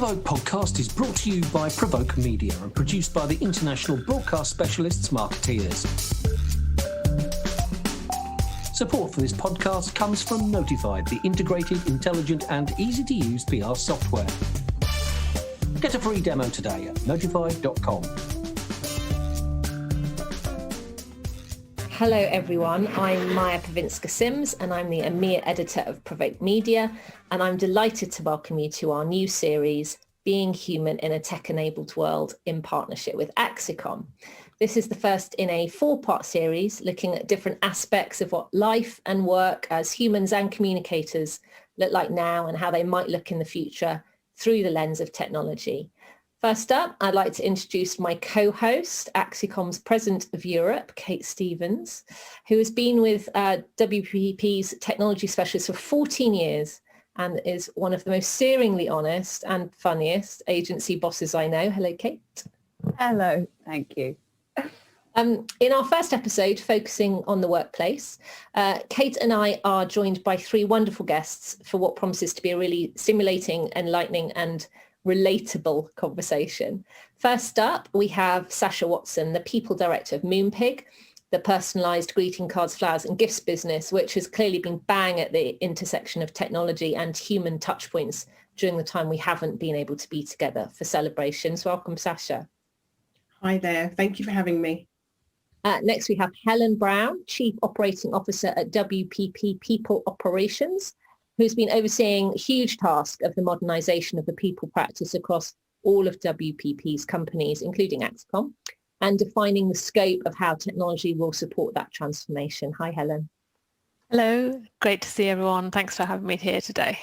PRovoke podcast is brought to you by PRovoke Media and produced by the international broadcast specialists Marketeers. Support for this podcast comes from Notified, the integrated, intelligent and easy-to-use PR software. Get a free demo today at notified.com. Hello everyone, I'm Maja Pawinska and I'm the EMEA editor of PRovoke Media, and I'm delighted to welcome you to our new series, Being Human in a Tech-Enabled World, in partnership with AxiCom. This is the first in a 4-part series looking at different aspects of what life and work as humans and communicators look like now and how they might look in the future through the lens of technology. First up, I'd like to introduce my co-host, AxiCom's President of Europe, Kate Stevens, who has been with WPP's technology specialist for 14 years and is one of the most searingly honest and funniest agency bosses I know. Hello, Kate. Hello, thank you. In our first episode, focusing on the workplace, Kate and I are joined by 3 wonderful guests for what promises to be a really stimulating, enlightening and relatable conversation. First up, we have Sasha Watson, the People Director of Moonpig, the personalised greeting cards, flowers and gifts business, which has clearly been bang at the intersection of technology and human touchpoints during the time we haven't been able to be together for celebrations. Welcome, Sasha. Hi there. Thank you for having me. Next, we have Helen Brown, Chief Operating Officer at WPP People Operations, who's been overseeing a huge task of the modernisation of the people practice across all of WPP's companies, including AxiCom, and defining the scope of how technology will support that transformation. Hi, Helen. Hello, great to see everyone. Thanks for having me here today.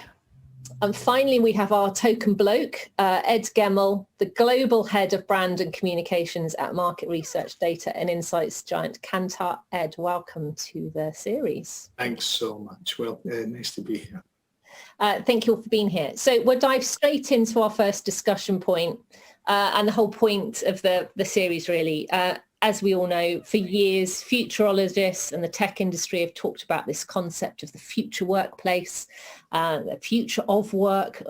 And finally, we have our token bloke, Ed Gemmell, the Global Head of Brand and Communications at market research, data and insights giant Kantar. Ed, welcome to the series. Thanks so much. Well, nice to be here. Thank you all for being here. So we'll dive straight into our first discussion point and the whole point of the series, really. As we all know, for years, futurologists and the tech industry have talked about this concept of the future workplace, the future of work,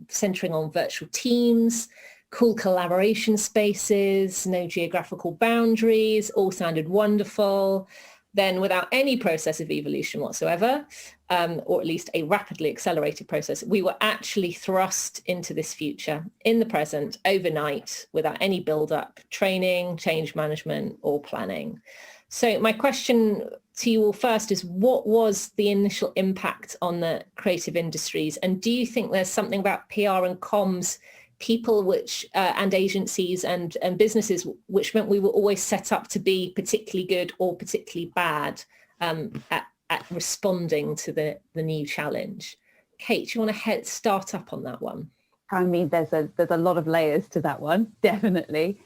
centering on virtual teams, cool collaboration spaces, no geographical boundaries, all sounded wonderful. Then without any process of evolution whatsoever, or at least a rapidly accelerated process, we were actually thrust into this future in the present overnight without any build-up, training, change management or planning. So my question to you all first is, what was the initial impact on the creative industries? And do you think there's something about PR and comms people which and agencies and businesses which meant we were always set up to be particularly good or particularly bad at responding to the new challenge? Kate, do you want to start up on that one? I mean, there's a lot of layers to that one, definitely.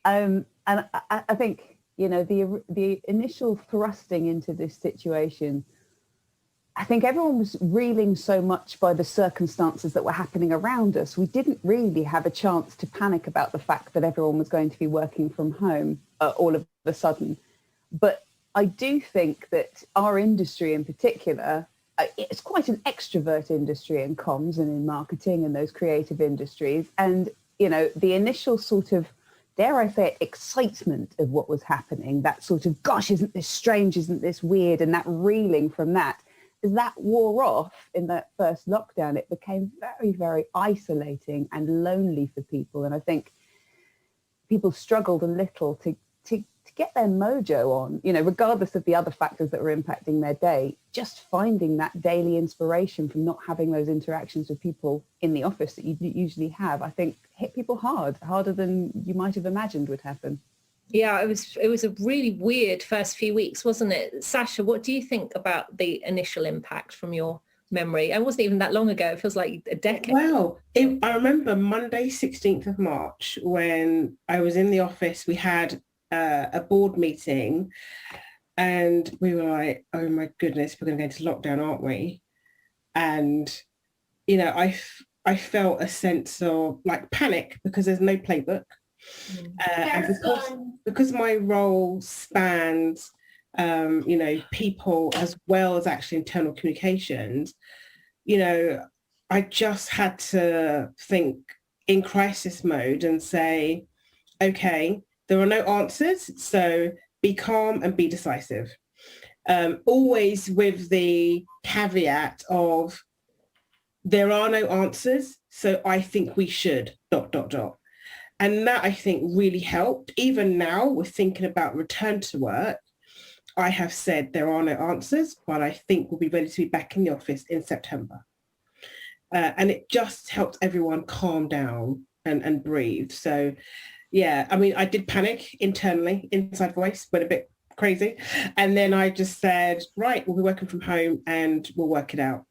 And I think, you know, the initial thrusting into this situation, I think everyone was reeling so much by the circumstances that were happening around us. We didn't really have a chance to panic about the fact that everyone was going to be working from home all of a sudden. But I do think that our industry in particular, it's quite an extrovert industry in comms and in marketing and those creative industries. And, you know, the initial sort of, dare I say it, excitement of what was happening, that sort of, gosh, isn't this strange, isn't this weird, and that reeling from that, as that wore off in that first lockdown, it became very, very isolating and lonely for people. And I think people struggled a little to get their mojo on, you know, regardless of the other factors that were impacting their day, just finding that daily inspiration from not having those interactions with people in the office that you usually have, I think hit people harder than you might have imagined would happen. Yeah, it was a really weird first few weeks, wasn't it? Sasha, what do you think about the initial impact from your memory? It wasn't even that long ago. It feels like a decade. Well, I remember Monday, 16th of March, when I was in the office, we had a board meeting and we were like, oh my goodness, we're going to go into lockdown, aren't we? And, you know, I felt a sense of like panic because there's no playbook. And because my role spans, you know, people as well as actually internal communications, you know, I just had to think in crisis mode and say, okay, there are no answers, so be calm and be decisive. Always with the caveat of there are no answers, so I think we should ... And that, I think, really helped. Even now, we're thinking about return to work. I have said there are no answers, but I think we'll be ready to be back in the office in September. And it just helped everyone calm down and breathe. So, yeah, I mean, I did panic internally, inside voice, went a bit crazy. And then I just said, right, we'll be working from home and we'll work it out.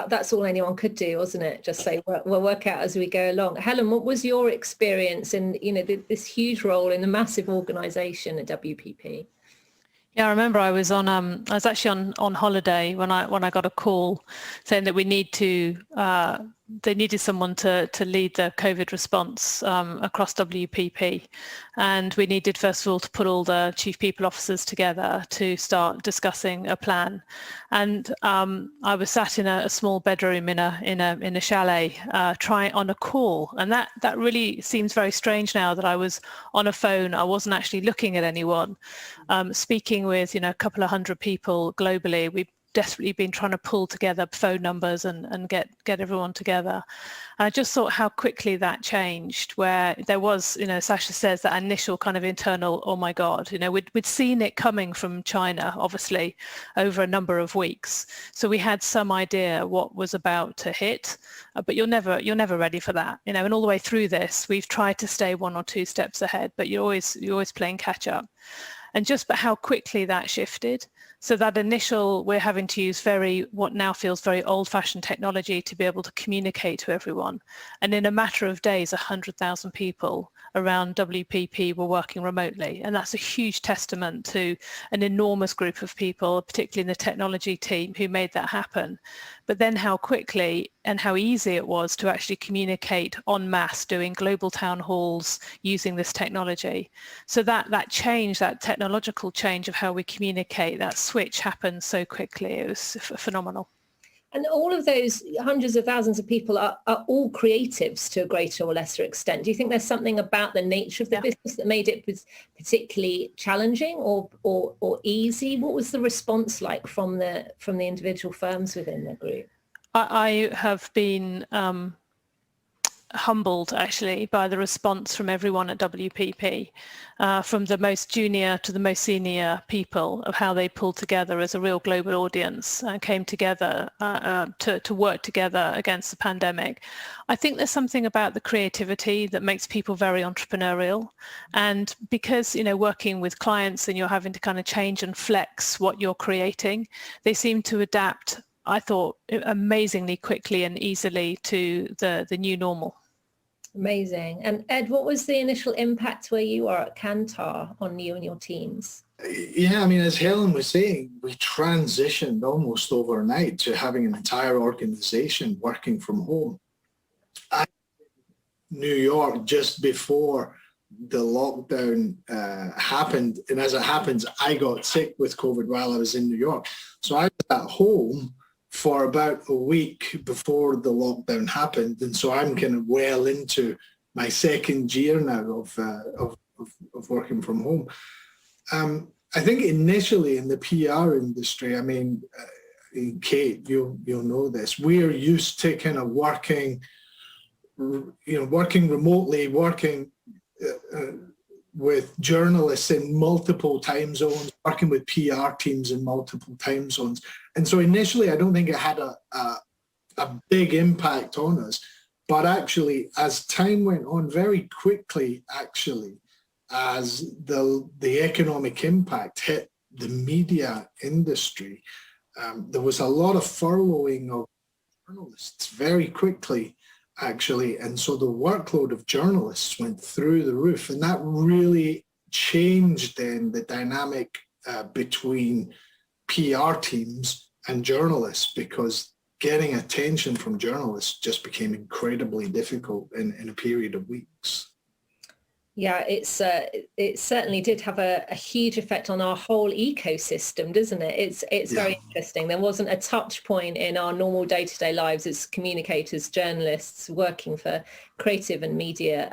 That's all anyone could do, wasn't it? Just say, we'll work out as we go along. Helen, what was your experience in, this huge role in the massive organisation at WPP? Yeah, I remember I was actually on holiday when I got a call saying that they needed someone to lead the COVID response across WPP, and we needed first of all to put all the chief people officers together to start discussing a plan. And I was sat in a small bedroom in a chalet trying on a call, and that really seems very strange now that I was on a phone. I wasn't actually looking at anyone, speaking with a couple of hundred people globally. We've desperately been trying to pull together phone numbers and get everyone together. And I just thought how quickly that changed, where there was, Sasha says, that initial kind of internal, oh my God, we'd seen it coming from China, obviously, over a number of weeks. So we had some idea what was about to hit, but you're never ready for that, and all the way through this, we've tried to stay 1 or 2 steps ahead, but you're always playing catch up. And just but how quickly that shifted. So that initial, we're having to use what now feels very old-fashioned technology to be able to communicate to everyone. And in a matter of days, 100,000 people around WPP were working remotely. And that's a huge testament to an enormous group of people, particularly in the technology team, who made that happen. But then how quickly and how easy it was to actually communicate en masse, doing global town halls using this technology. So that change, that technological change of how we communicate, that switch happened so quickly. It was phenomenal. And all of those hundreds of thousands of people are all creatives to a greater or lesser extent. Do you think there's something about the nature of the business that made it particularly challenging or easy? What was the response like from the individual firms within the group? I have been humbled actually by the response from everyone at WPP, from the most junior to the most senior people, of how they pulled together as a real global audience and came together to work together against the pandemic. I think there's something about the creativity that makes people very entrepreneurial, and because working with clients and you're having to kind of change and flex what you're creating, they seem to adapt, I thought, amazingly quickly and easily to the new normal. Amazing. And Ed, what was the initial impact where you are at Kantar on you and your teams? Yeah, I mean, as Helen was saying, we transitioned almost overnight to having an entire organization working from home. I New York just before the lockdown happened, and as it happens, I got sick with COVID while I was in New York. So I was at home for about a week before the lockdown happened, and so I'm kind of well into my second year now of working from home. I think initially in the PR industry, I mean, Kate, you'll know this, we're used to kind of working remotely, working with journalists in multiple time zones, working with PR teams in multiple time zones. And so initially, I don't think it had a big impact on us. But actually, as time went on, very quickly, actually, as the economic impact hit the media industry, there was a lot of furloughing of journalists very quickly, actually. And so the workload of journalists went through the roof. And that really changed then the dynamic between PR teams and journalists, because getting attention from journalists just became incredibly difficult in a period of weeks. Yeah, it certainly did have a huge effect on our whole ecosystem, doesn't it? It's very interesting. There wasn't a touch point in our normal day-to-day lives as communicators, journalists working for creative and media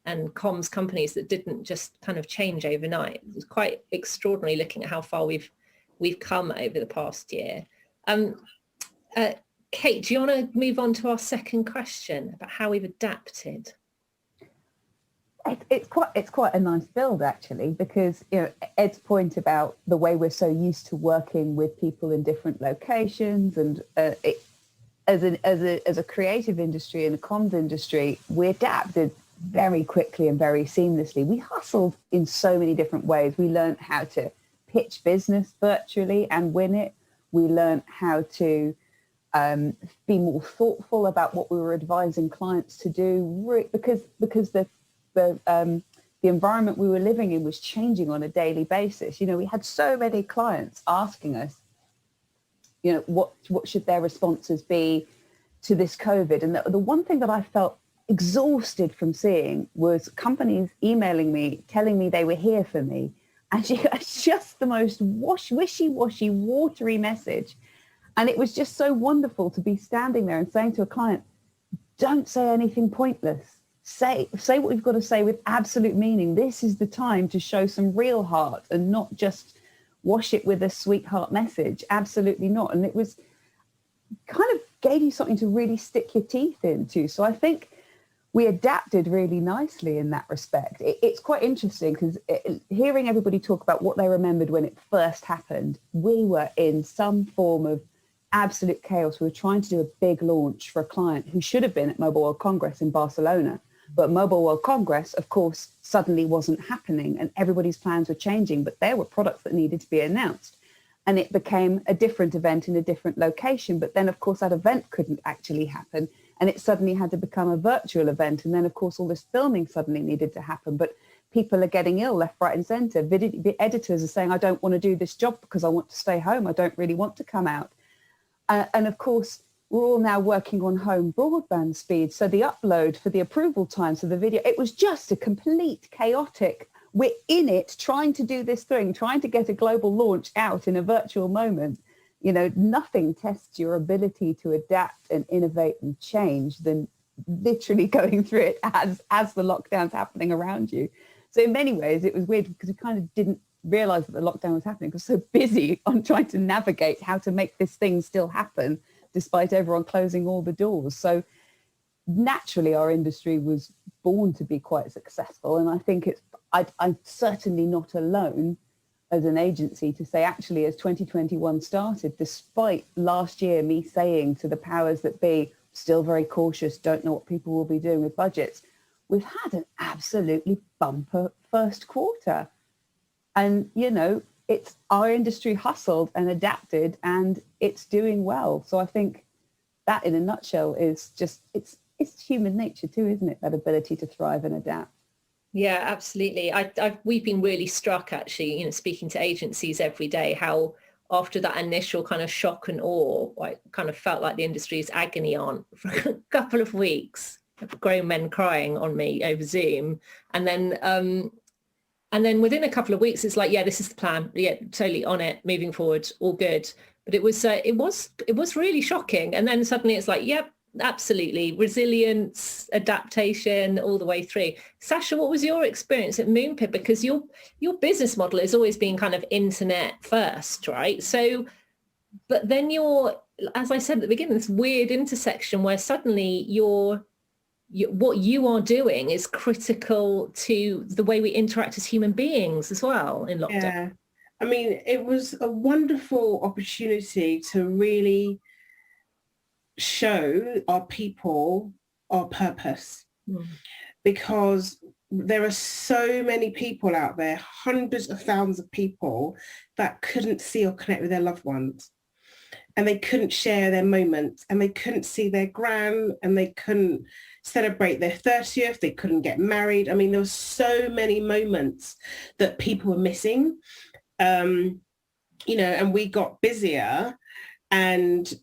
and comms companies that didn't just kind of change overnight. It was quite extraordinary looking at how far we've come over the past year. Kate, do you want to move on to our second question about how we've adapted? It's quite a nice build, actually, because Ed's point about the way we're so used to working with people in different locations, and as a creative industry and a comms industry, we adapted very quickly and very seamlessly. We hustled in so many different ways. We learned how to pitch business virtually and win it. We learned how to be more thoughtful about what we were advising clients to do, because the environment we were living in was changing on a daily basis. We had so many clients asking us, what should their responses be to this COVID? And the one thing that I felt exhausted from seeing was companies emailing me, telling me they were here for me. And it's just the most wishy-washy, watery message. And it was just so wonderful to be standing there and saying to a client, don't say anything pointless. Say what we've got to say with absolute meaning. This is the time to show some real heart and not just wash it with a sweetheart message. Absolutely not. And it was kind of gave you something to really stick your teeth into. So I think we adapted really nicely in that respect. It's quite interesting because hearing everybody talk about what they remembered when it first happened, we were in some form of absolute chaos. We were trying to do a big launch for a client who should have been at Mobile World Congress in Barcelona. But Mobile World Congress, of course, suddenly wasn't happening and everybody's plans were changing, but there were products that needed to be announced. And it became a different event in a different location. But then, of course, that event couldn't actually happen. And it suddenly had to become a virtual event. And then, of course, all this filming suddenly needed to happen. But people are getting ill left, right and centre. The editors are saying, I don't want to do this job because I want to stay home. I don't really want to come out. And of course, we're all now working on home broadband speed. So the upload for the approval times of the video, it was just a complete chaotic. We're in it trying to do this thing, trying to get a global launch out in a virtual moment. Nothing tests your ability to adapt and innovate and change than literally going through it as the lockdown's happening around you. So in many ways, it was weird because we kind of didn't realize that the lockdown was happening because we're so busy on trying to navigate how to make this thing still happen despite everyone closing all the doors. So naturally, our industry was born to be quite successful. And I think I'm certainly not alone as an agency to say, actually, as 2021 started, despite last year me saying to the powers that be, still very cautious, don't know what people will be doing with budgets, we've had an absolutely bumper first quarter. And, it's our industry hustled and adapted and it's doing well. So I think that in a nutshell is just, it's human nature too, isn't it? That ability to thrive and adapt. Yeah, absolutely. We've been really struck actually, speaking to agencies every day, how after that initial kind of shock and awe, I kind of felt like the industry's agony aunt for a couple of weeks, grown men crying on me over Zoom. And then within a couple of weeks, it's like, yeah, this is the plan. Yeah, totally on it, moving forward, all good. But it was really shocking. And then suddenly it's like, yep, absolutely. Resilience, adaptation, all the way through. Sasha, what was your experience at Moonpig? Because your business model has always been kind of internet first, right? So, but then you're, as I said at the beginning, this weird intersection where suddenly what you are doing is critical to the way we interact as human beings as well in lockdown. Yeah. I mean, it was a wonderful opportunity to really show our people our purpose, because there are so many people out there, hundreds of thousands of people that couldn't see or connect with their loved ones. And they couldn't share their moments and they couldn't see their gran and they couldn't celebrate their 30th. They couldn't get married. I mean, there were so many moments that people were missing, and we got busier and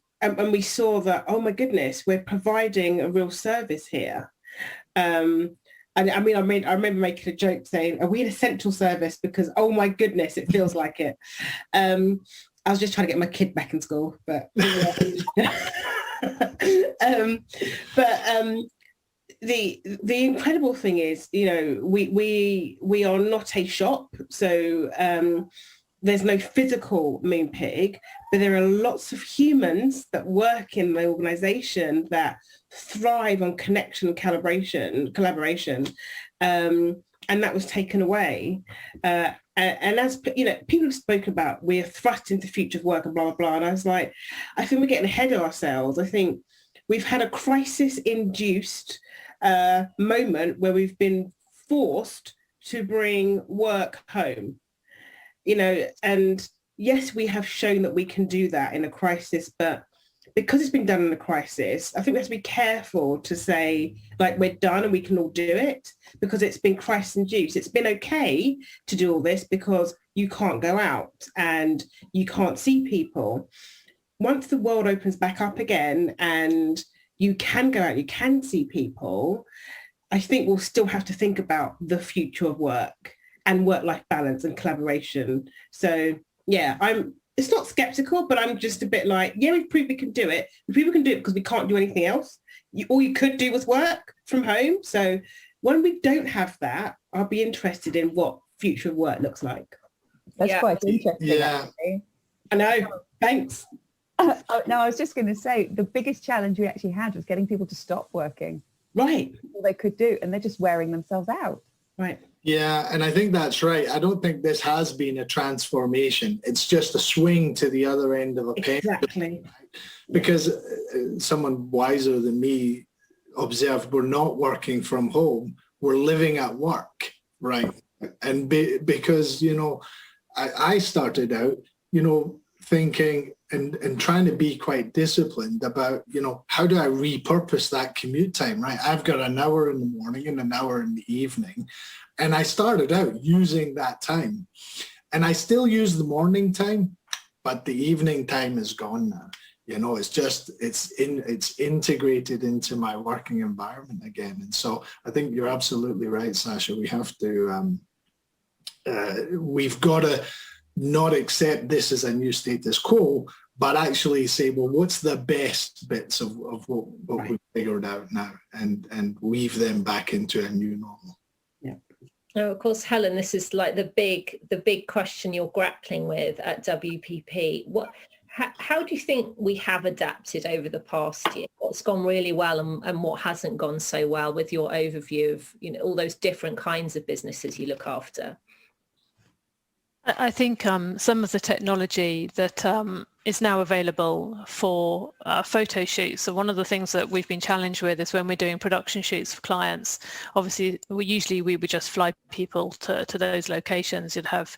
we saw that, oh my goodness, we're providing a real service here. And I remember making a joke saying, are we an essential service? Because, oh my goodness, it feels like it. I was just trying to get my kid back in school, but the incredible thing is, we are not a shop, so there's no physical Moonpig, but there are lots of humans that work in the organisation that thrive on connection and collaboration, and that was taken away. And as people have spoken about, we're thrust into future of work and blah, blah, blah. And I was like, I think we're getting ahead of ourselves. I think we've had a crisis-induced moment where we've been forced to bring work home. And yes, we have shown that we can do that in a crisis, but because it's been done in a crisis, I think we have to be careful to say, like, we're done and we can all do it, because it's been crisis-induced. It's been okay to do all this because you can't go out and you can't see people. Once the world opens back up again and you can go out, you can see people, I think we'll still have to think about the future of work and work-life balance and collaboration. So yeah, it's not skeptical, but I'm just a bit like, yeah, we've proved we can do it. We can do it because we can't do anything else. All you could do was work from home. So when we don't have that, I'll be interested in what future of work looks like. That's quite interesting. Yeah. Actually. I know. Thanks. No, I was just going to say, the biggest challenge we actually had was getting people to stop working. Right. All they could do, and they're just wearing themselves out. Right. Yeah, and I think that's right. I don't think this has been a transformation. It's just a swing to the other end of a pendulum. Exactly. Because someone wiser than me observed we're not working from home, we're living at work, right? And because, I started out, thinking and trying to be quite disciplined about, how do I repurpose that commute time, right? I've got an hour in the morning and an hour in the evening. And I started out using that time. And I still use the morning time, but the evening time is gone now. It's integrated into my working environment again. And so I think you're absolutely right, Sasha. We have to, we've got to not accept this as a new status quo, but actually say, well, what's the best bits of what right. We've figured out now, and weave them back into a new normal. Yeah. Now, of course, Helen, this is like the big question you're grappling with at WPP. How do you think we have adapted over the past year? What's gone really well and what hasn't gone so well, with your overview of all those different kinds of businesses you look after? I think some of the technology that is now available for photo shoots. So one of the things that we've been challenged with is when we're doing production shoots for clients, obviously we would just fly people to those locations. You'd have,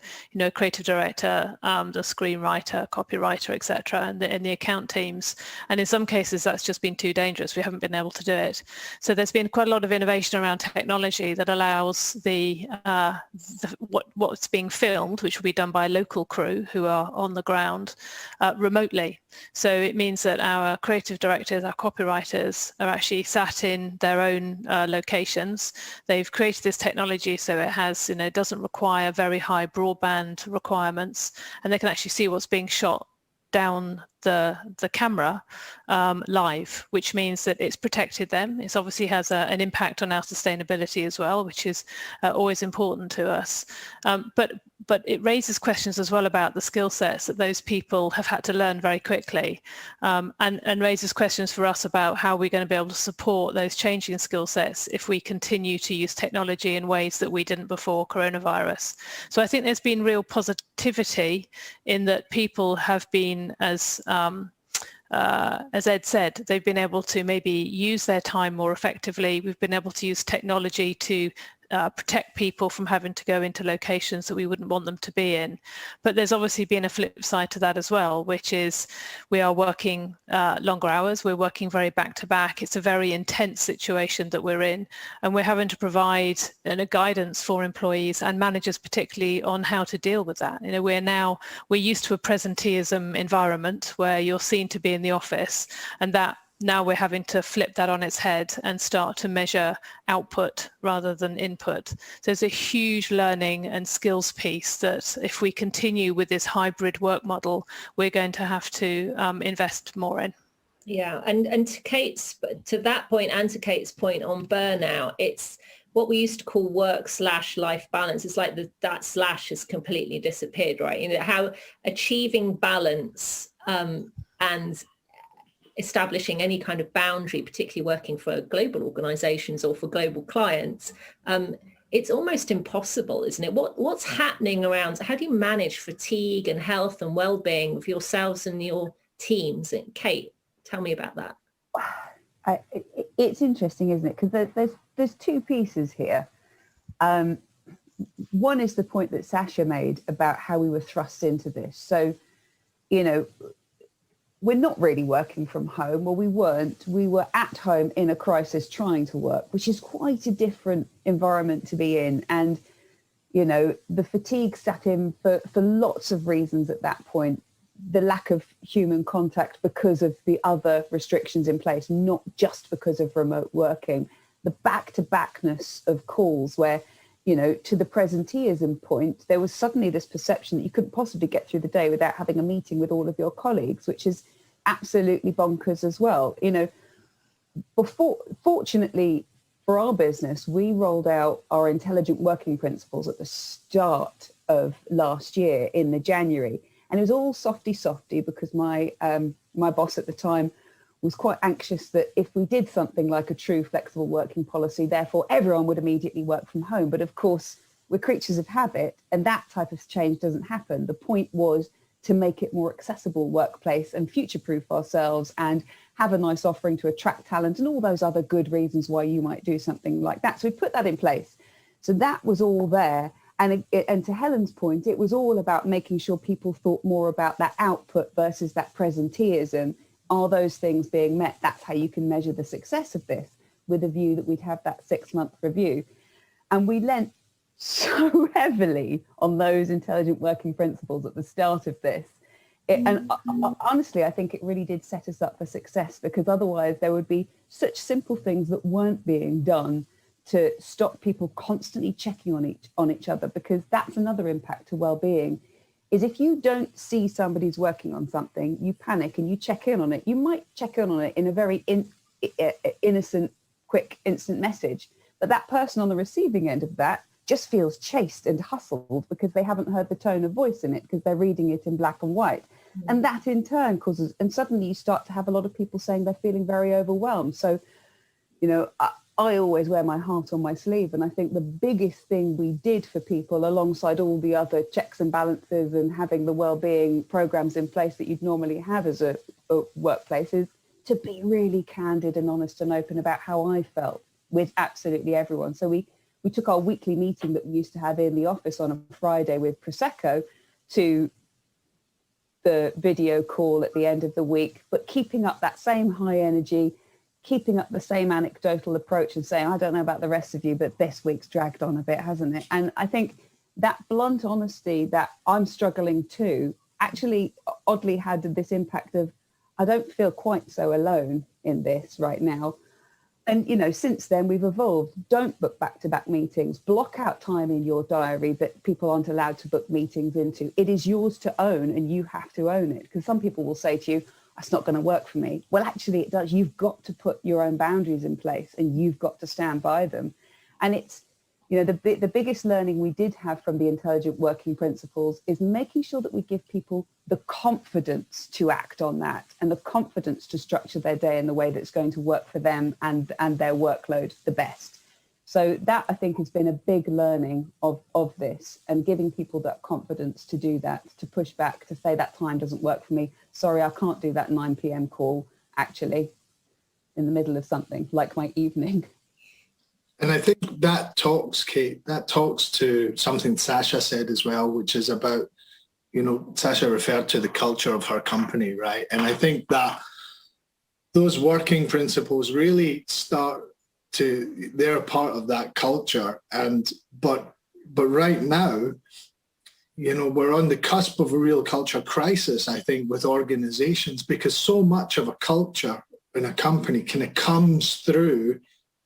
creative director, the screenwriter, copywriter, etc., and the account teams. And in some cases, that's just been too dangerous. We haven't been able to do it. So there's been quite a lot of innovation around technology that allows what's being filmed, which will be done by a local crew who are on the ground, remotely. So it means that our creative directors, our copywriters are actually sat in their own locations. They've created this technology so it has, doesn't require very high broadband requirements, and they can actually see what's being shot down the camera live, which means that it's protected them. It obviously has an impact on our sustainability as well, which is always important to us. But it raises questions as well about the skill sets that those people have had to learn very quickly, and raises questions for us about how we're going to be able to support those changing skill sets if we continue to use technology in ways that we didn't before coronavirus. So I think there's been real positivity in that people have been, as Ed said, they've been able to maybe use their time more effectively. We've been able to use technology to protect people from having to go into locations that we wouldn't want them to be in. But there's obviously been a flip side to that as well, which is we are working longer hours. We're working very back to back. It's a very intense situation that we're in, and we're having to provide a guidance for employees and managers particularly on how to deal with that. We're used to a presenteeism environment where you're seen to be in the office, and that now we're having to flip that on its head and start to measure output rather than input. So there's a huge learning and skills piece that if we continue with this hybrid work model, we're going to have to invest more in. Yeah, and to that point and to Kate's point on burnout, it's what we used to call work/life balance. It's like that slash has completely disappeared, right? You know, how achieving balance and establishing any kind of boundary, particularly working for global organizations or for global clients, it's almost impossible, isn't it? What's happening around? How do you manage fatigue and health and well-being of yourselves and your teams? Kate, tell me about that. It's interesting, isn't it? Because there's two pieces here. One is the point that Sasha made about how we were thrust into this. So, you know, we're not really working from home. Well, we weren't. We were at home in a crisis trying to work, which is quite a different environment to be in. And, you know, the fatigue sat in for lots of reasons at that point. The lack of human contact because of the other restrictions in place, not just because of remote working. The back-to-backness of calls where, you know, to the presenteeism point, there was suddenly this perception that you couldn't possibly get through the day without having a meeting with all of your colleagues, which is absolutely bonkers as well. You know, fortunately for our business, we rolled out our intelligent working principles at the start of last year in the January. And it was all softy because my boss at the time was quite anxious that if we did something like a true flexible working policy, therefore everyone would immediately work from home. But of course, we're creatures of habit and that type of change doesn't happen. The point was to make it more accessible workplace and future-proof ourselves and have a nice offering to attract talent and all those other good reasons why you might do something like that. So we put that in place. So that was all there. And to Helen's point, it was all about making sure people thought more about that output versus that presenteeism. Are those things being met? That's how you can measure the success of this, with a view that we'd have that 6-month review. And we lent so heavily on those intelligent working principles at the start of this. Honestly, I think it really did set us up for success, because otherwise there would be such simple things that weren't being done to stop people constantly checking on each other, because that's another impact to well-being, is if you don't see somebody's working on something, you panic and you check in on it. You might check in on it in a very innocent, quick, instant message, but that person on the receiving end of that just feels chased and hustled because they haven't heard the tone of voice in it, because they're reading it in black and white. Mm-hmm. And that in turn causes, and suddenly you start to have a lot of people saying they're feeling very overwhelmed. So, you know, I always wear my heart on my sleeve. And I think the biggest thing we did for people, alongside all the other checks and balances and having the well-being programs in place that you'd normally have as a workplace, is to be really candid and honest and open about how I felt with absolutely everyone. So we took our weekly meeting that we used to have in the office on a Friday with Prosecco to the video call at the end of the week, but keeping up that same high energy, keeping up the same anecdotal approach and saying, I don't know about the rest of you, but this week's dragged on a bit, hasn't it? And I think that blunt honesty that I'm struggling too actually oddly had this impact of, I don't feel quite so alone in this right now. And, you know, since then we've evolved. Don't book back-to-back meetings. Block out time in your diary that people aren't allowed to book meetings into. It is yours to own, and you have to own it. Because some people will say to you, that's not going to work for me. Well, actually it does. You've got to put your own boundaries in place, and you've got to stand by them. And it's, you know, the biggest learning we did have from the intelligent working principles is making sure that we give people the confidence to act on that, and the confidence to structure their day in the way that's going to work for them and their workload the best. So that, I think, has been a big learning of this, and giving people that confidence to do that, to push back, to say that time doesn't work for me. Sorry, I can't do that 9 p.m. call, actually, in the middle of something like my evening. And I think that talks, Kate, that talks to something Sasha said as well, which is about, you know, Sasha referred to the culture of her company, right? And I think that those working principles really they're a part of that culture. But right now, you know, we're on the cusp of a real culture crisis, I think, with organizations, because so much of a culture in a company kind of comes through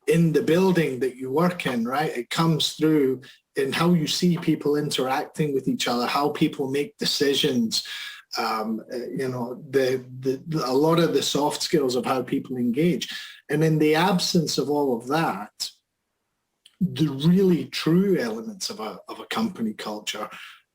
in the building that you work in, right? It comes through in how you see people interacting with each other, how people make decisions, you know, a lot of the soft skills of how people engage. And in the absence of all of that, the really true elements of a company culture,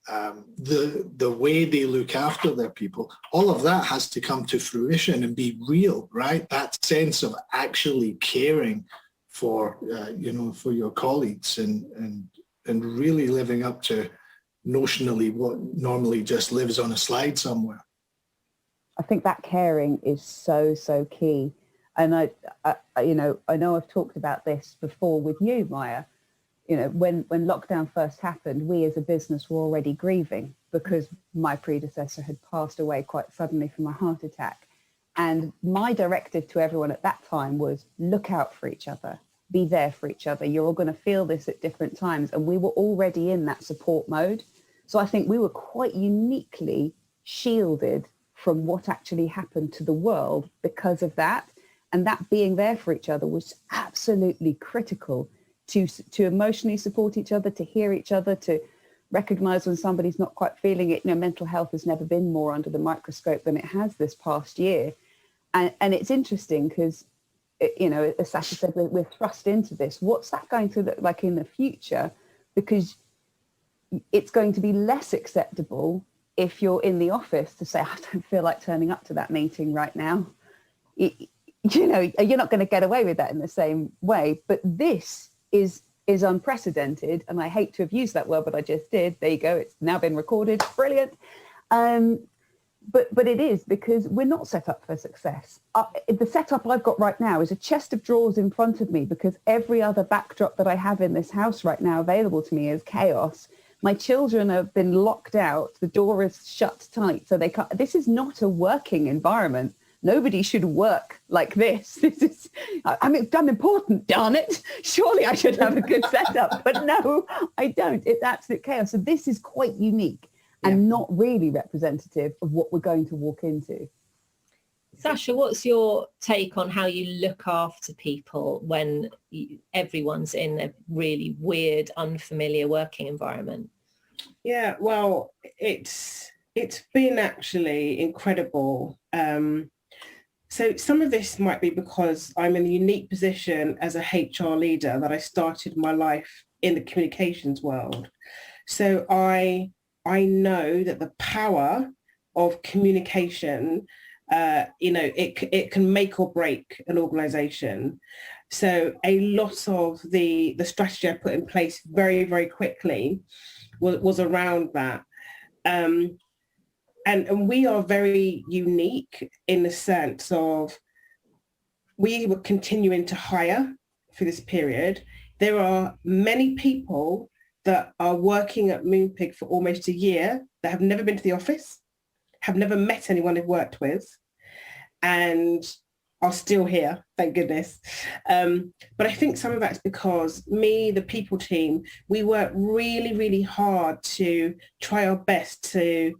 the way they look after their people, all of that has to come to fruition and be real, right? That sense of actually caring for, you know, for your colleagues and really living up to notionally what normally just lives on a slide somewhere. I think that caring is so key. And I you know, I know I've talked about this before with you, Maja. You know, when lockdown first happened, we as a business were already grieving because my predecessor had passed away quite suddenly from a heart attack. And my directive to everyone at that time was look out for each other, be there for each other. You're all going to feel this at different times. And we were already in that support mode. So I think we were quite uniquely shielded from what actually happened to the world because of that. And that being there for each other was absolutely critical to emotionally support each other, to hear each other, to recognize when somebody's not quite feeling it. You know, mental health has never been more under the microscope than it has this past year. And it's interesting because, you know, as Sasha said, we're thrust into this. What's that going to look like in the future? Because it's going to be less acceptable if you're in the office to say, I don't feel like turning up to that meeting right now. You know, you're not going to get away with that in the same way. But this is unprecedented. And I hate to have used that word, but I just did. There you go. It's now been recorded. Brilliant. But it is because we're not set up for success. The setup I've got right now is a chest of drawers in front of me because every other backdrop that I have in this house right now available to me is chaos. My children have been locked out. The door is shut tight, so they can't. This is not a working environment. Nobody should work like this. This is, I mean, I'm important, darn it. Surely I should have a good setup, but no, I don't. It's absolute chaos. So this is quite unique and not really representative of what we're going to walk into. Sasha, what's your take on how you look after people when everyone's in a really weird, unfamiliar working environment? Yeah, well, it's been actually incredible. So some of this might be because I'm in a unique position as a HR leader that I started my life in the communications world. So I know that the power of communication, you know, it can make or break an organization. So a lot of the strategy I put in place very, very quickly was around that. And we are very unique in the sense of we were continuing to hire for this period. There are many people that are working at Moonpig for almost a year that have never been to the office, have never met anyone they've worked with, and are still here, thank goodness. But I think some of that's because me, the people team, we work really, really hard to try our best to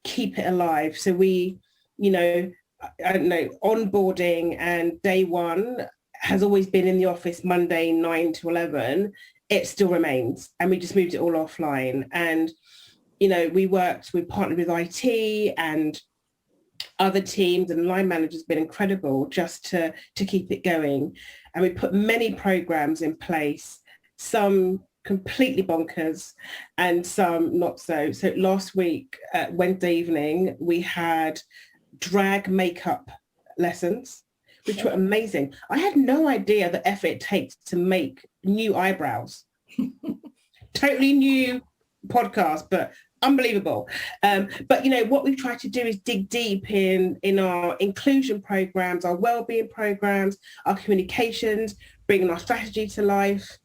keep it alive. So we, you know, I don't know, onboarding and day one has always been in the office Monday 9 to 11. It still remains. And we just moved it all offline. And, you know, we partnered with IT and other teams, and line managers have been incredible just to keep it going. And we put many programs in place, some completely bonkers and some not so. So last week, Wednesday evening, we had drag makeup lessons, which were amazing. I had no idea the effort it takes to make new eyebrows. Totally new podcast, but unbelievable. But you know what we've tried to do is dig deep in our inclusion programs, our wellbeing programs, our communications, bringing our strategy to life.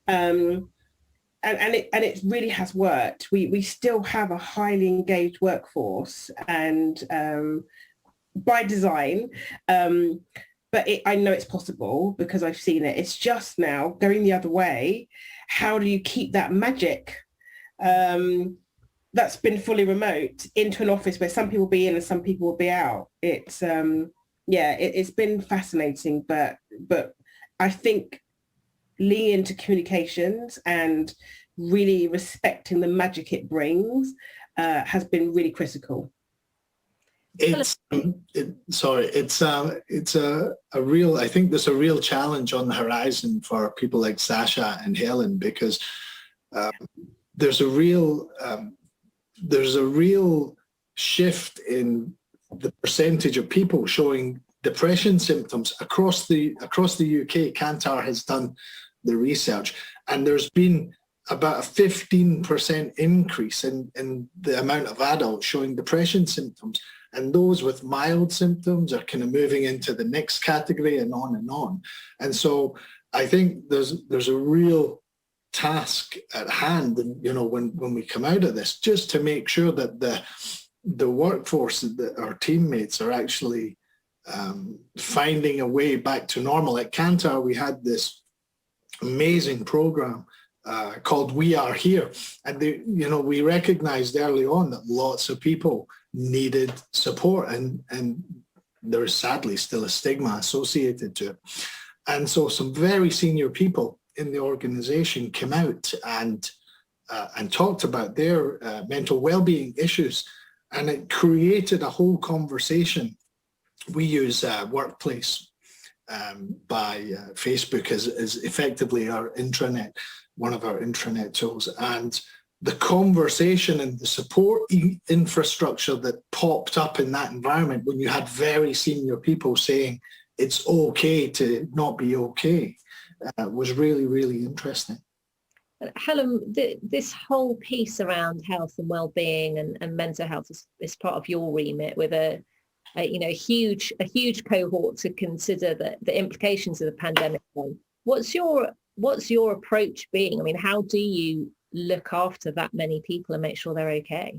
And it really has worked. We still have a highly engaged workforce, and by design, but I know it's possible because I've seen it. It's just now going the other way. How do you keep that magic that's been fully remote into an office where some people will be in and some people will be out? It's it's been fascinating, but I think leaning into communications and really respecting the magic it brings has been really critical. It's a real, I think there's a real challenge on the horizon for people like Sasha and Helen, because there's a real shift in the percentage of people showing depression symptoms across the UK. Kantar has done the research, and there's been about a 15% increase in the amount of adults showing depression symptoms, and those with mild symptoms are kind of moving into the next category, and on and on. And so I think there's a real task at hand, and when we come out of this, just to make sure that the workforce, that our teammates are actually finding a way back to normal. At Kantar, we had this amazing program called We Are Here, and we recognized early on that lots of people needed support, and there is sadly still a stigma associated to it. And so some very senior people in the organization came out and talked about their mental well-being issues, and it created a whole conversation. We use Workplace by Facebook as effectively our intranet, one of our intranet tools, and the conversation and the support infrastructure that popped up in that environment when you had very senior people saying it's okay to not be okay was really, really interesting. Helen, this whole piece around health and well-being and mental health is part of your remit, with a huge cohort to consider the implications of the pandemic. What's your approach being? I mean, how do you look after that many people and make sure they're okay?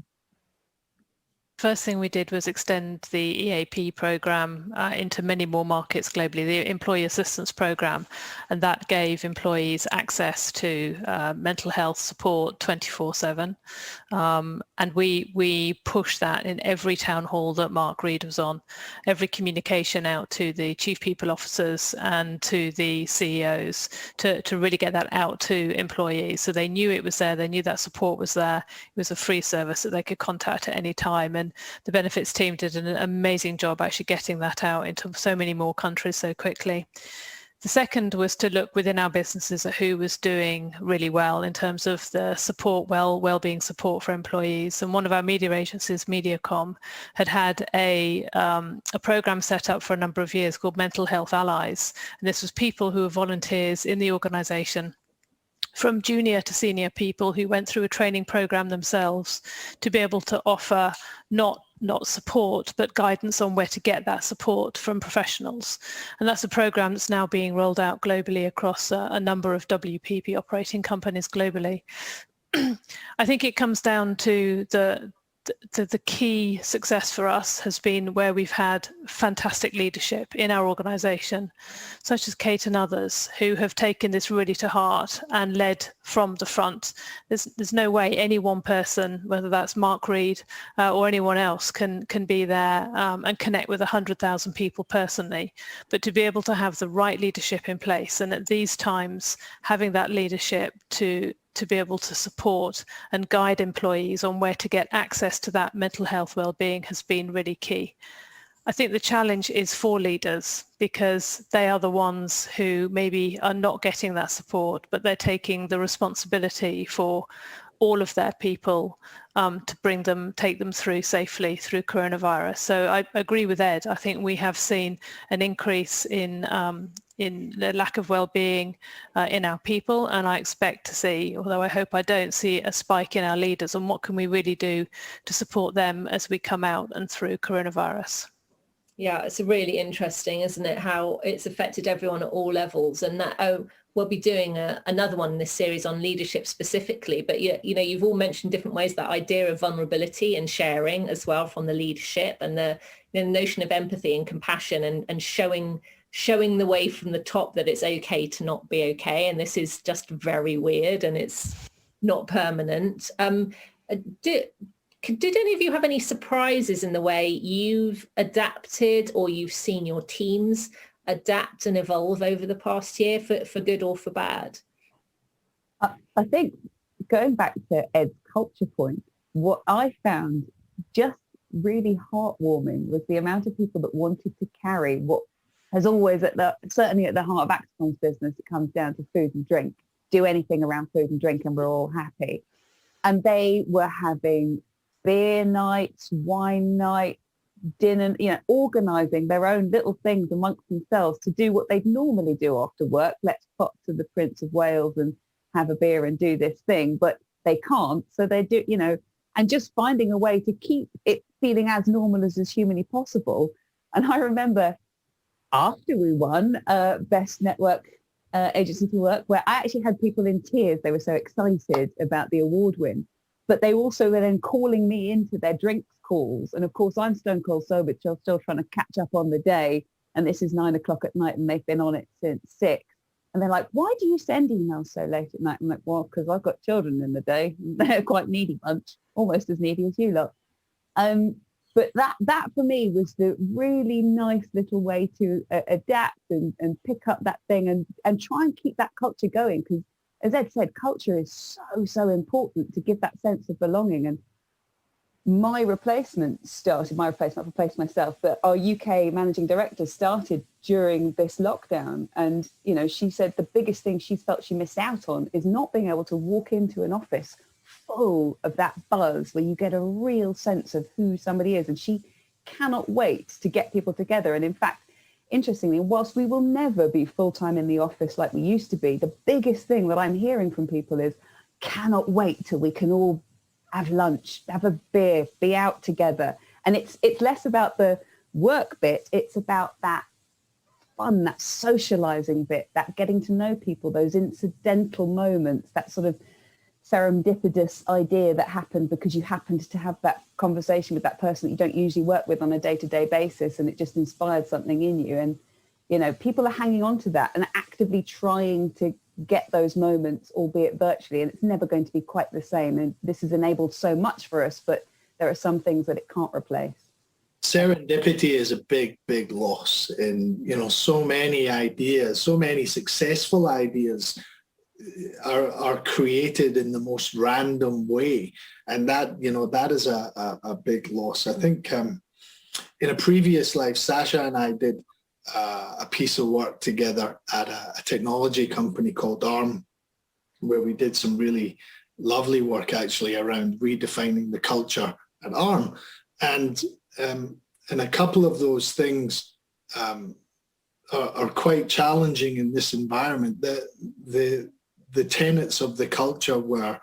First thing we did was extend the EAP program into many more markets globally, the Employee Assistance Program, and that gave employees access to mental health support 24/7. And we pushed that in every town hall that Mark Reed was on, every communication out to the chief people officers and to the CEOs to really get that out to employees, so they knew it was there, they knew that support was there. It was a free service that they could contact at any time, and the benefits team did an amazing job actually getting that out into so many more countries so quickly. The second was to look within our businesses at who was doing really well in terms of the support, well-being support for employees. And one of our media agencies, MediaCom, had a program set up for a number of years called Mental Health Allies. And this was people who were volunteers in the organization, from junior to senior people who went through a training program themselves to be able to offer not support, but guidance on where to get that support from professionals. And that's a program that's now being rolled out globally across a number of WPP operating companies globally. I think it comes down to the key success for us has been where we've had fantastic leadership in our organisation, such as Kate and others, who have taken this really to heart and led from the front. There's no way any one person, whether that's Mark Reed or anyone else, can be there and connect with 100,000 people personally. But to be able to have the right leadership in place, and at these times having that leadership to be able to support and guide employees on where to get access to that mental health well-being has been really key. I think the challenge is for leaders, because they are the ones who maybe are not getting that support, but they're taking the responsibility for all of their people to take them through safely through coronavirus. So I agree with Ed. I think we have seen an increase in the lack of well-being in our people, and I expect to see, although I hope I don't, see a spike in our leaders on what can we really do to support them as we come out and through coronavirus. Yeah, it's really interesting, isn't it, how it's affected everyone at all levels, and that we'll be doing another one in this series on leadership specifically, but you've all mentioned different ways, that idea of vulnerability and sharing as well from the leadership, and the notion of empathy and compassion, and showing the way from the top that it's okay to not be okay, and this is just very weird and it's not permanent. Did any of you have any surprises in the way you've adapted or you've seen your teams adapt and evolve over the past year, for good or for bad? I think going back to Ed's culture point, what I found just really heartwarming was the amount of people that wanted to carry what has always, certainly at the heart of AxiCom's business, it comes down to food and drink. Do anything around food and drink and we're all happy. And they were having beer nights, wine night, dinner, organising their own little things amongst themselves to do what they'd normally do after work. Let's pop to the Prince of Wales and have a beer and do this thing, but they can't. So they do, and just finding a way to keep it feeling as normal as is humanly possible. And I remember after we won Best Network Agency to Work, where I actually had people in tears. They were so excited about the award win. But they also were then calling me into their drinks calls. And of course, I'm stone cold sober, so I'm still trying to catch up on the day. And this is 9 o'clock at night and they've been on it since 6. And they're like, why do you send emails so late at night? I'm like, well, because I've got children in the day. They're quite needy bunch, almost as needy as you lot. But that for me was the really nice little way to adapt and pick up that thing and try and keep that culture going. Because as Ed said, culture is so important to give that sense of belonging. And my replacement, I've replaced myself, but our UK managing director started during this lockdown. And, she said the biggest thing she felt she missed out on is not being able to walk into an office full of that buzz where you get a real sense of who somebody is. And she cannot wait to get people together. And in fact, interestingly, whilst we will never be full-time in the office like we used to be, the biggest thing that I'm hearing from people is cannot wait till we can all have lunch, have a beer, be out together. And it's less about the work bit, it's about that fun, that socializing bit, that getting to know people, those incidental moments, that sort of serendipitous idea that happened because you happened to have that conversation with that person that you don't usually work with on a day-to-day basis, and it just inspired something in you. And people are hanging on to that and actively trying to get those moments, albeit virtually, and it's never going to be quite the same. And this has enabled so much for us, but there are some things that it can't replace. Serendipity is a big loss in so many ideas, so many successful ideas are created in the most random way, and that is a big loss. I think in a previous life, Sasha and I did a piece of work together at a technology company called ARM, where we did some really lovely work actually around redefining the culture at ARM, and a couple of those things are quite challenging in this environment. The tenets of the culture were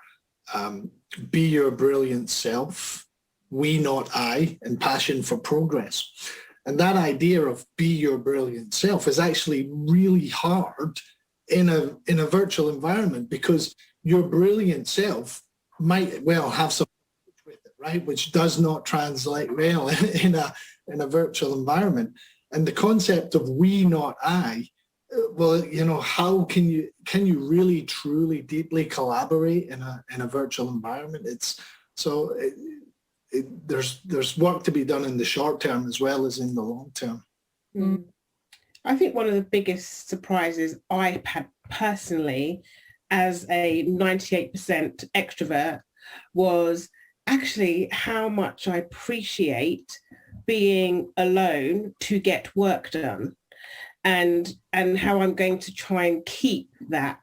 be your brilliant self, we not I, and passion for progress. And that idea of be your brilliant self is actually really hard in a virtual environment, because your brilliant self might well have some with it, right? Which does not translate well in a virtual environment. And the concept of we not I, well, how can you really truly deeply collaborate in a virtual environment? There's work to be done in the short term as well as in the long term. I think one of the biggest surprises I've had personally as a 98% extrovert was actually how much I appreciate being alone to get work done, and how I'm going to try and keep that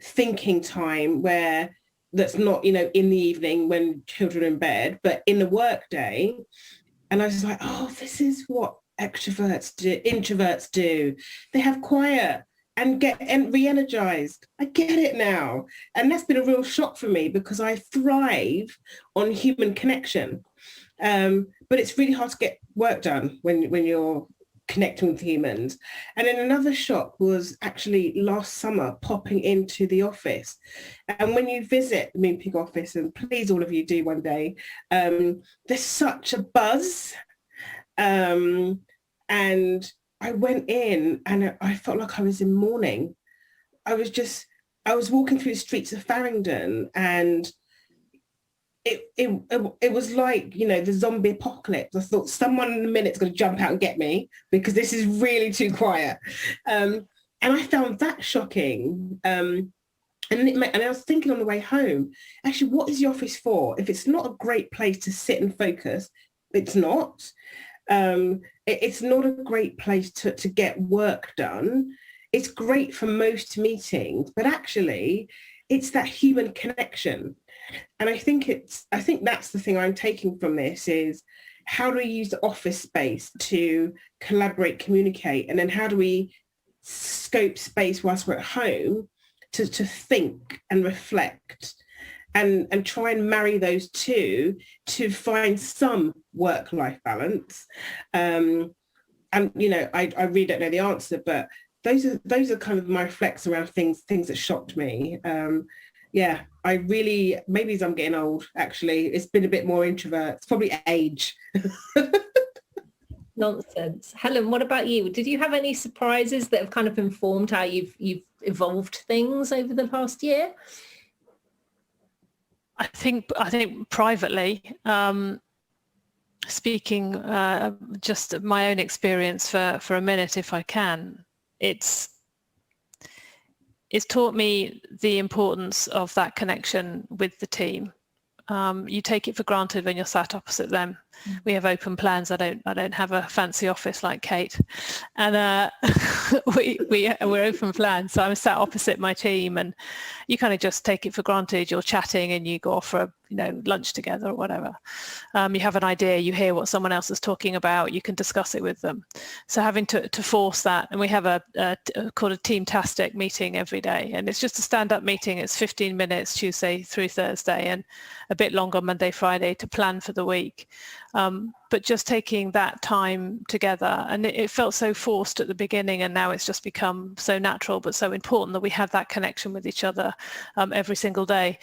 thinking time where that's not, in the evening when children are in bed, but in the work day. And I was like, oh, this is what introverts do. They have quiet and get re-energized. I get it now. And that's been a real shock for me, because I thrive on human connection. But it's really hard to get work done when you're connecting with humans. And then another shock was actually last summer popping into the office. And when you visit the Moonpig office, and please all of you do one day, there's such a buzz. And I went in and I felt like I was in mourning. I was walking through the streets of Farringdon, and it was like, you know, the zombie apocalypse. I thought someone in a minute's going to jump out and get me because this is really too quiet. And I found that shocking. And I was thinking on the way home, actually, what is the office for? If it's not a great place to sit and focus, it's not. It's not a great place to get work done. It's great for most meetings, but actually, it's that human connection. And I think that's the thing I'm taking from this is how do we use the office space to collaborate, communicate, and then how do we scope space whilst we're at home to think and reflect and try and marry those two to find some work-life balance. And you know, I really don't know the answer, but those are kind of my reflects around things that shocked me. Yeah, I really, maybe as I'm getting old, actually, it's been a bit more introvert. It's probably age. Nonsense. Helen, what about you? Did you have any surprises that have kind of informed how you've evolved things over the past year? I think privately, speaking just my own experience for a minute, if I can, it's taught me the importance of that connection with the team. You take it for granted when you're sat opposite them. We have open plans. I don't have a fancy office like Kate, and we're open plans. So I'm sat opposite my team, and you kind of just take it for granted. You're chatting, and you go off for lunch together or whatever. You have an idea, you hear what someone else is talking about, you can discuss it with them. So having to force that, and we have a called a Team-tastic meeting every day, and it's just a stand-up meeting. It's 15 minutes Tuesday through Thursday, and a bit longer Monday, Friday to plan for the week. But just taking that time together, and it felt so forced at the beginning, and now it's just become so natural but so important that we have that connection with each other every single day.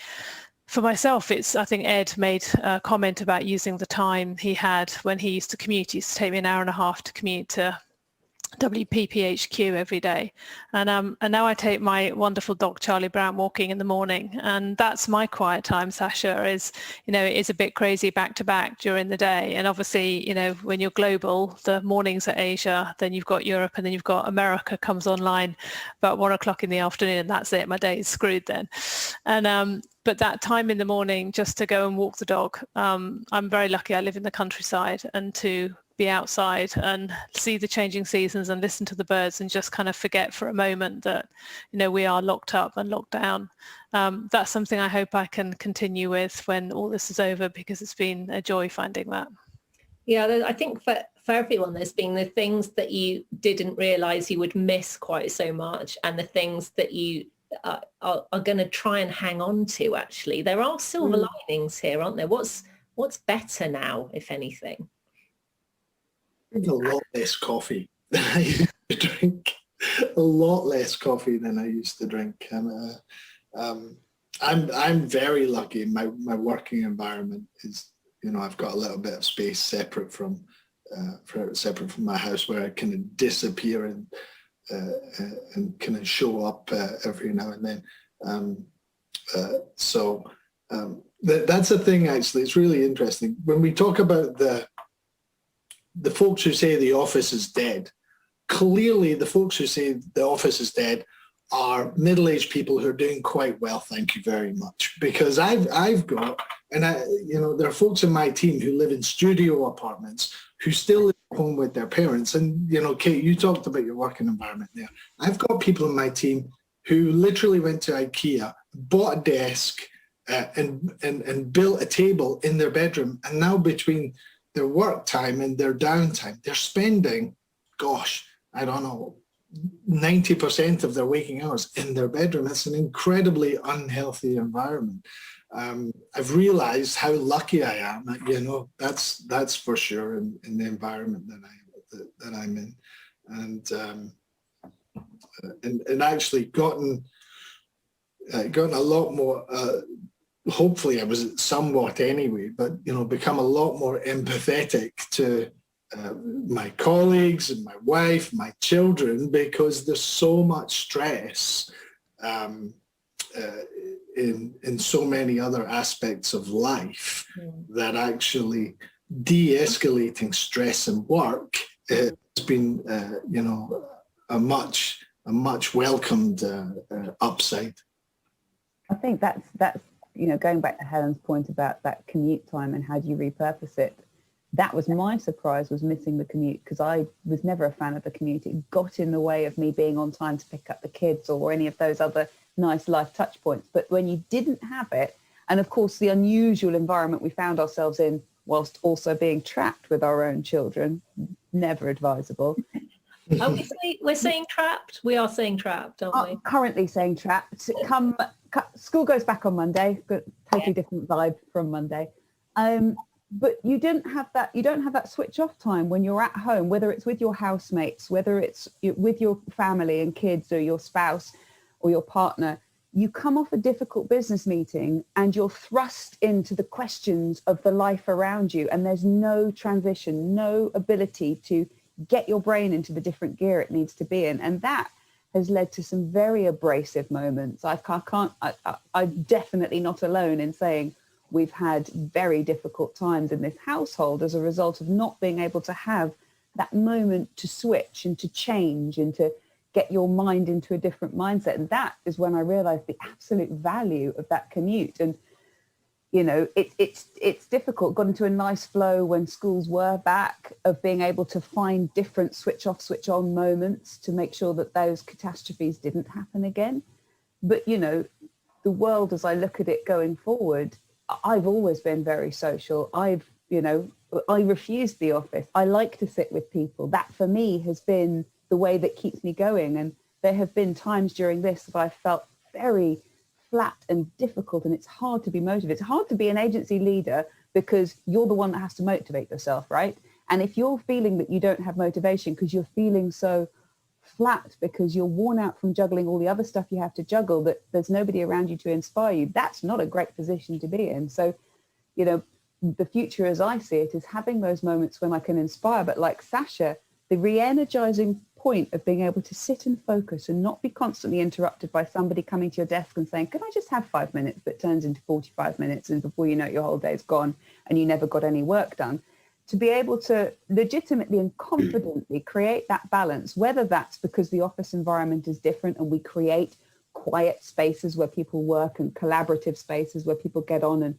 For myself, I think Ed made a comment about using the time he had when he used to commute. He used to take me an hour and a half to commute to WPP HQ every day, and now I take my wonderful dog Charlie Brown walking in the morning, and that's my quiet time. Sasha is it is a bit crazy back to back during the day, and obviously when you're global, the mornings are Asia, then you've got Europe, and then you've got America comes online about 1 o'clock in the afternoon, and that's it. My day is screwed then. And but that time in the morning just to go and walk the dog, I'm very lucky. I live in the countryside, and to be outside and see the changing seasons and listen to the birds and just kind of forget for a moment that we are locked up and locked down. That's something I hope I can continue with when all this is over, because it's been a joy finding that. Yeah, I think for everyone, there's been the things that you didn't realize you would miss quite so much, and the things that you are going to try and hang on to. Actually, there are silver linings here, aren't there? What's better now, if anything? I drink a lot less coffee than I used to drink. A lot less coffee than I used to drink, and I'm very lucky. My working environment is, I've got a little bit of space separate from my house, where I can disappear and kind of show up every now and then. That's a thing. Actually, it's really interesting when we talk about the folks who say the office is dead. Clearly, the folks who say the office is dead are middle-aged people who are doing quite well, thank you very much. Because I've got, and there are folks in my team who live in studio apartments who still live at home with their parents. And, Kate, you talked about your working environment there. I've got people in my team who literally went to IKEA, bought a desk, and built a table in their bedroom. And now between their work time and their downtime, they're spending, I don't know, 90% of their waking hours in their bedroom. It's an incredibly unhealthy environment. I've realized how lucky I am. That's for sure in the environment that I'm in, and actually gotten a lot more. Hopefully, I was somewhat anyway, but become a lot more empathetic to my colleagues and my wife, my children, because there's so much stress in so many other aspects of life that actually de-escalating stress and work has been, a much welcomed upside. I think that's going back to Helen's point about that commute time and how do you repurpose it. That was my surprise, was missing the commute, because I was never a fan of the commute. It got in the way of me being on time to pick up the kids or any of those other nice life touch points. But when you didn't have it, and of course the unusual environment we found ourselves in whilst also being trapped with our own children, never advisable. We're saying trapped? We are saying trapped, aren't we? Currently saying trapped. School goes back on Monday, but totally different vibe from Monday. But you don't have that switch off time when you're at home, whether it's with your housemates, whether it's with your family and kids or your spouse or your partner. You come off a difficult business meeting and you're thrust into the questions of the life around you, and there's no transition, no ability to get your brain into the different gear it needs to be in. And that has led to some very abrasive moments. I'm definitely not alone in saying we've had very difficult times in this household as a result of not being able to have that moment to switch and to change and to get your mind into a different mindset. And that is when I realized the absolute value of that commute. And, it's difficult. Got into a nice flow when schools were back of being able to find different switch off, switch on moments to make sure that those catastrophes didn't happen again. But, the world, as I look at it going forward, I've always been very social. I refuse the office. I like to sit with people. That for me has been the way that keeps me going. And there have been times during this that I felt very flat and difficult, and it's hard to be motivated. It's hard to be an agency leader because you're the one that has to motivate yourself, right? And if you're feeling that you don't have motivation because you're feeling so flat because you're worn out from juggling all the other stuff you have to juggle, that there's nobody around you to inspire you, that's not a great position to be in. So, the future as I see it is having those moments when I can inspire, but like Sasha, the re-energizing point of being able to sit and focus and not be constantly interrupted by somebody coming to your desk and saying, can I just have 5 minutes, that turns into 45 minutes, and before you know it, your whole day's gone and you never got any work done. To be able to legitimately and confidently create that balance, whether that's because the office environment is different and we create quiet spaces where people work and collaborative spaces where people get on, and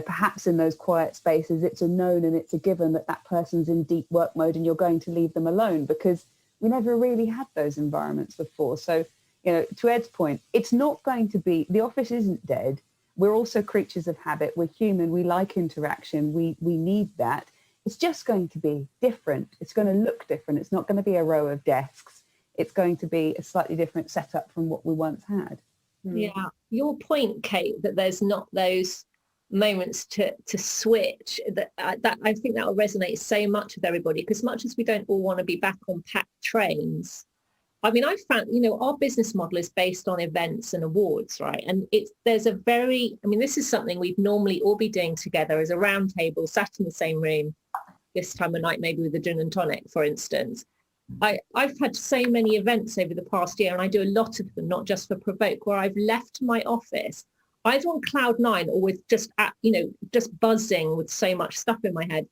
perhaps in those quiet spaces it's a known and it's a given that that person's in deep work mode and you're going to leave them alone because we never really had those environments before. So, to Ed's point, it's not going to be, the office isn't dead. We're also creatures of habit. We're human. We like interaction. We need that. It's just going to be different. It's going to look different. It's not going to be a row of desks. It's going to be a slightly different setup from what we once had. Yeah. Your point, Kate, that there's not those moments to switch, that I think that will resonate so much with everybody, because much as we don't all want to be back on packed trains, I mean, I found, our business model is based on events and awards, right? And this is something we'd normally all be doing together as a round table, sat in the same room this time of night, maybe with a gin and tonic, for instance. I've had so many events over the past year, and I do a lot of them, not just for PRovoke, where I've left my office either on cloud nine or with just buzzing with so much stuff in my head.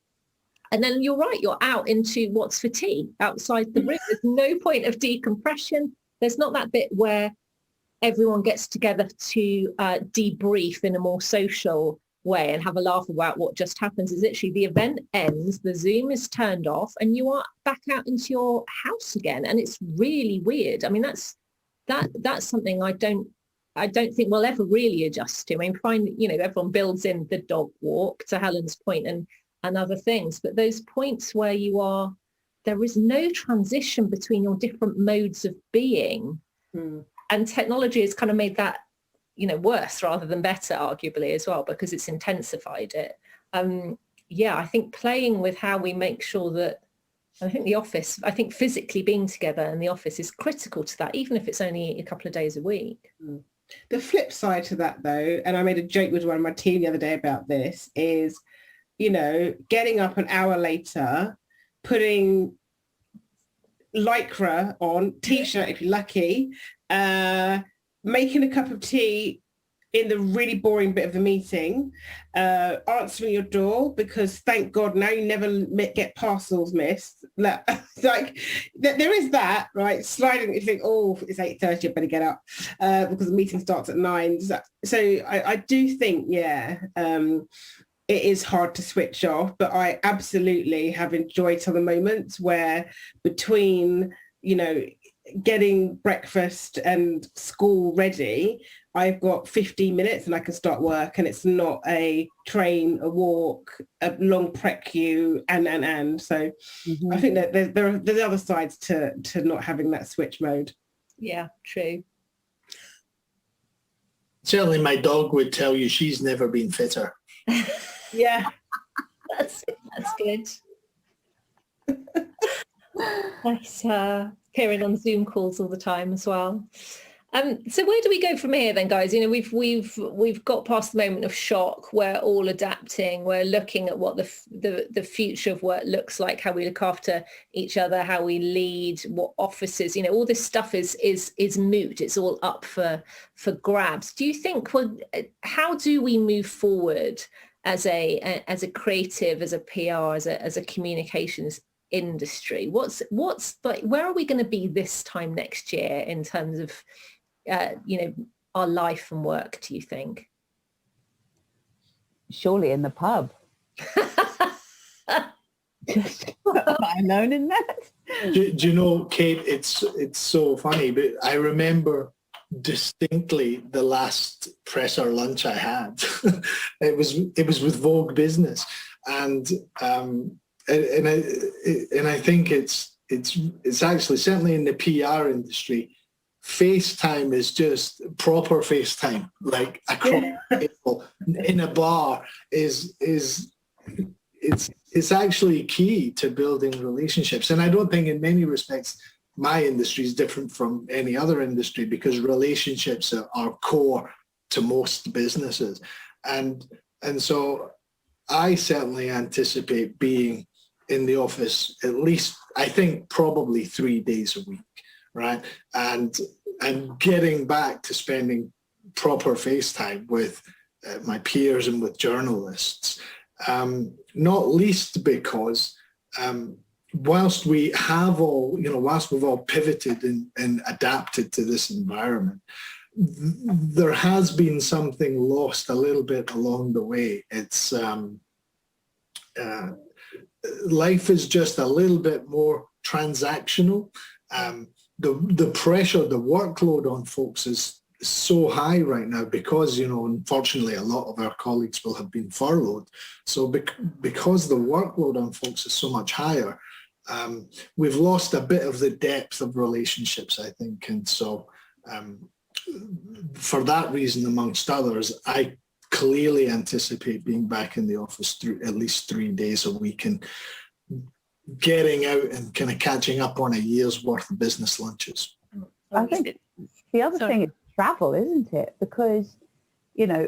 And then you're right, you're out into what's for tea outside the room. There's no point of decompression. There's not that bit where everyone gets together to debrief in a more social way and have a laugh about what just happens. Is literally the event ends, the Zoom is turned off, and you are back out into your house again. And it's really weird. I mean, that's something I don't think we'll ever really adjust to. I mean, everyone builds in the dog walk, to Helen's point, and other things, but those points where there is no transition between your different modes of being, and technology has kind of made that, worse rather than better, arguably, as well, because it's intensified it. I think playing with how we make sure that, I think physically being together in the office is critical to that, even if it's only a couple of days a week. The flip side to that, though, and I made a joke with one of my team the other day about this, is, getting up an hour later, putting Lycra on, t-shirt if you're lucky, making a cup of tea in the really boring bit of the meeting, answering your door, because thank God now you never get parcels missed. Like there is that, right? Sliding, you think, oh, it's 8:30, I better get up because the meeting starts at 9. So I do think, yeah, it is hard to switch off, but I absolutely have enjoyed some of the moments where between, getting breakfast and school ready, I've got 15 minutes and I can start work, and it's not a train, a walk, a long prep queue, and. So I think that there's other sides to not having that switch mode. Yeah, true. Certainly my dog would tell you she's never been fitter. Yeah. That's good. Nice appearing on Zoom calls all the time as well. So where do we go from here then, guys? We've got past the moment of shock. We're all adapting. We're looking at what the future of work looks like, how we look after each other, how we lead, what offices. All this stuff is moot. It's all up for grabs. Do you think? How do we move forward as a creative, as a PR, as a communications industry? What's like, where are we going to be this time next year in terms of our life and work, do you think? Surely in the pub. Am I alone in that? Do you know, Kate, it's so funny, but I remember distinctly the last presser lunch I had. It was with Vogue Business, and I think it's actually, certainly in the PR industry, FaceTime is just proper FaceTime, like across people in a bar is it's actually key to building relationships. And I don't think in many respects my industry is different from any other industry, because relationships are core to most businesses. And so I certainly anticipate being in the office at least, I think, probably 3 days a week, right? And getting back to spending proper FaceTime with my peers and with journalists, not least because whilst we've all pivoted and adapted to this environment, there has been something lost a little bit along the way. It's life is just a little bit more transactional. The pressure, the workload on folks is so high right now because, unfortunately, a lot of our colleagues will have been furloughed. So because the workload on folks is so much higher, we've lost a bit of the depth of relationships, I think. And so for that reason, amongst others, I clearly anticipate being back in the office through at least 3 days a week and getting out and kind of catching up on a year's worth of business lunches. I think the other thing is travel, isn't it? Because,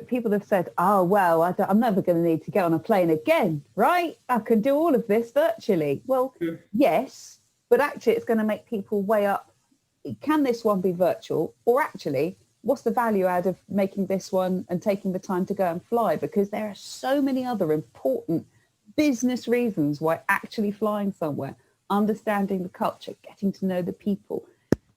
people have said, oh, well, I'm never going to need to get on a plane again, right? I can do all of this virtually. Well, yes, but actually it's going to make people weigh up, can this one be virtual? Or actually, what's the value add of making this one and taking the time to go and fly? Because there are so many other important business reasons why actually flying somewhere, understanding the culture, getting to know the people,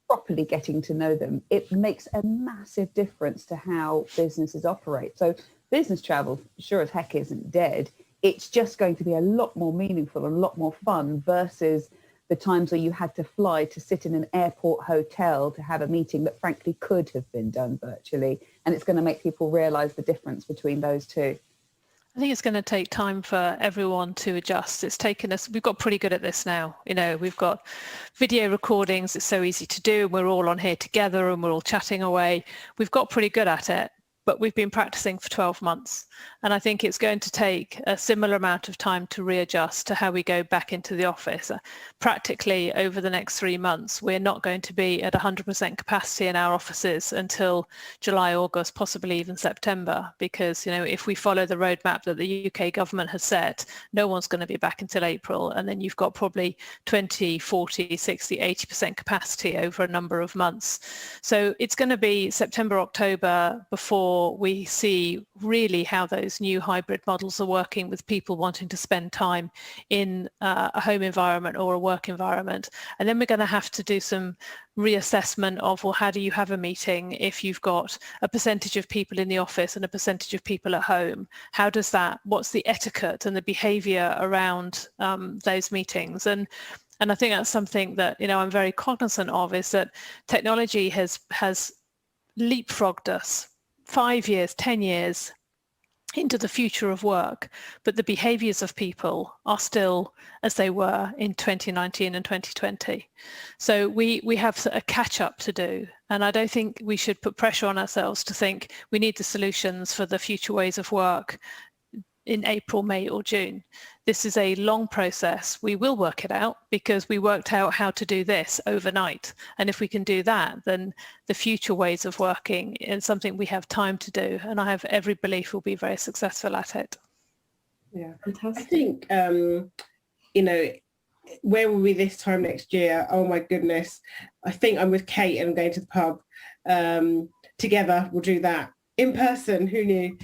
properly getting to know them, it makes a massive difference to how businesses operate. So business travel, sure as heck, isn't dead. It's just going to be a lot more meaningful and a lot more fun versus the times where you had to fly to sit in an airport hotel to have a meeting that frankly could have been done virtually. And it's going to make people realise the difference between those two. I think it's going to take time for everyone to adjust. It's taken us, we've got pretty good at this now. We've got video recordings. It's so easy to do. We're all on here together and we're all chatting away. We've got pretty good at it, but we've been practicing for 12 months. And I think it's going to take a similar amount of time to readjust to how we go back into the office. Practically over the next 3 months, we're not going to be at 100% capacity in our offices until July, August, possibly even September, because, if we follow the roadmap that the UK government has set, no one's going to be back until April. And then you've got probably 20, 40, 60, 80% capacity over a number of months. So it's going to be September, October before we see really how those new hybrid models are working, with people wanting to spend time in a home environment or a work environment. And then we're going to have to do some reassessment of, well, how do you have a meeting if you've got a percentage of people in the office and a percentage of people at home? How does that, what's the etiquette and the behavior around those meetings? And I think that's something that, I'm very cognizant of, is that technology has leapfrogged us 5 years, 10 years into the future of work, but the behaviors of people are still as they were in 2019 and 2020. So we have a catch up to do. And I don't think we should put pressure on ourselves to think we need the solutions for the future ways of work in April, May or June. This is a long process. We will work it out because we worked out how to do this overnight. And if we can do that, then the future ways of working is something we have time to do. And I have every belief we'll be very successful at it. Yeah, fantastic. I think, where will we be this time next year? Oh my goodness. I think I'm with Kate and I'm going to the pub. Together, we'll do that. In person, who knew?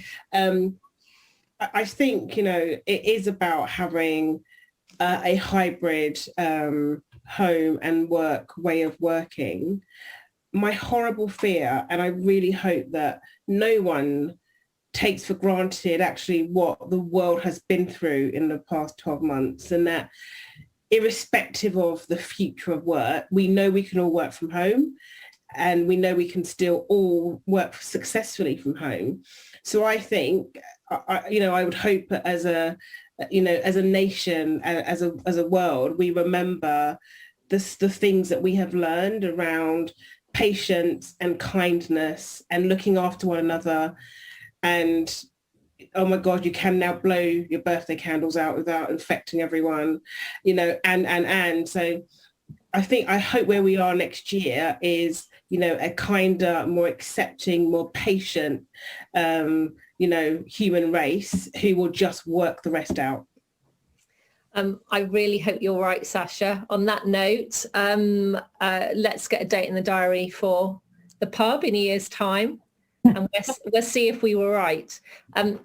I think, it is about having a hybrid home and work way of working. My horrible fear, and I really hope that no one takes for granted actually what the world has been through in the past 12 months, and that irrespective of the future of work, we know we can all work from home, and we know we can still all work successfully from home. So I think, I would hope that as a nation, as a world, we remember the things that we have learned around patience and kindness and looking after one another. And oh my God, you can now blow your birthday candles out without infecting everyone, and so I hope where we are next year is, a kinder, more accepting, more patient, human race who will just work the rest out. I really hope you're right, Sasha. On that note, let's get a date in the diary for the pub in a year's time. And we'll see if we were right.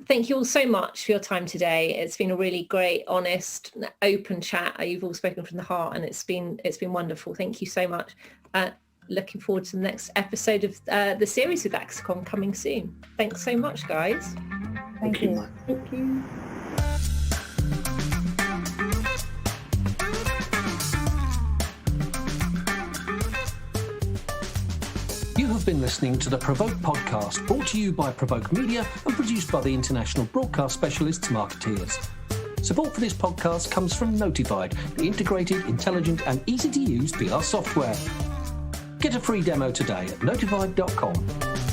Thank you all so much for your time today. It's been a really great, honest, open chat. You've all spoken from the heart, and it's been wonderful. Thank you so much. Looking forward to the next episode of the series with AxiCom coming soon. Thanks so much, guys. Thank you. Thank you. You have been listening to the PRovoke podcast, brought to you by PRovoke Media and produced by the international broadcast specialists Marketeers. Support for this podcast comes from Notified, the integrated, intelligent and easy-to-use PR software. Get a free demo today at notified.com.